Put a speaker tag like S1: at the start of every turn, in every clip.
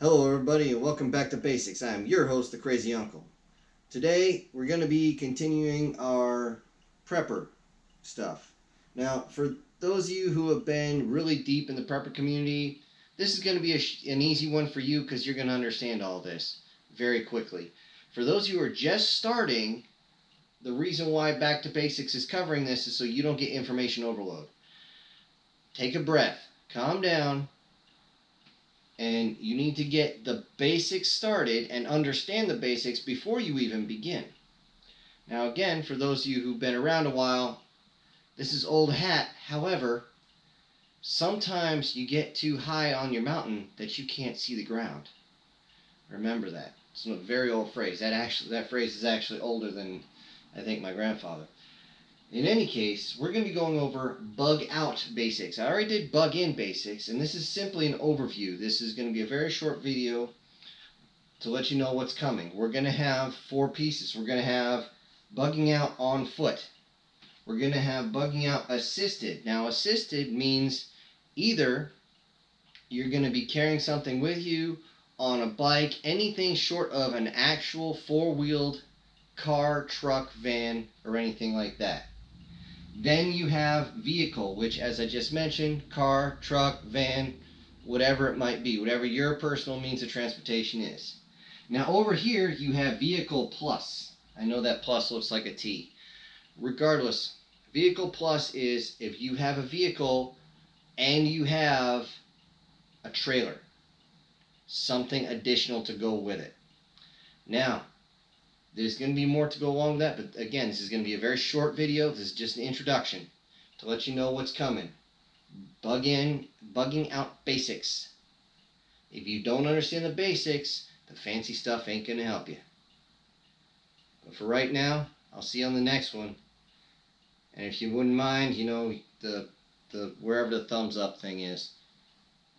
S1: Hello everybody and welcome back to Basics. I'm your host, the Crazy Uncle. Today we're going to be continuing our prepper stuff. Now, for those of you who have been really deep in the prepper community, this is going to be an easy one for you because you're going to understand all this very quickly. For those of you who are just starting, the reason why Back to Basics is covering this is so you don't get information overload. Take a breath, calm down, and you need to get the basics started and understand the basics before you even begin. Now again, for those of you who've been around a while, this is old hat. However, sometimes you get too high on your mountain that you can't see the ground. Remember that. It's a very old phrase. That phrase is actually older than I think my grandfather. In any case, we're going to be going over bug out basics. I already did bug in basics, and this is simply an overview. This is going to be a very short video to let you know what's coming. We're going to have 4 pieces. We're going to have bugging out on foot. We're going to have bugging out assisted. Now, assisted means either you're going to be carrying something with you on a bike, anything short of an actual 4-wheeled car, truck, van, or anything like that. Then you have vehicle, which, as I just mentioned, car, truck, van, whatever it might be, whatever your personal means of transportation is. Now over here you have vehicle plus. I know that plus looks like a T. Regardless, vehicle plus is if you have a vehicle and you have a trailer, something additional to go with it. Now, there's going to be more to go along with that, but again, this is going to be a very short video. This is just an introduction to let you know what's coming. Bugging out basics. If you don't understand the basics, the fancy stuff ain't going to help you. But for right now, I'll see you on the next one. And if you wouldn't mind, the wherever the thumbs up thing is,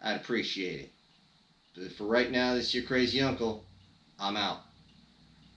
S1: I'd appreciate it. But for right now, this is your Crazy Uncle. I'm out.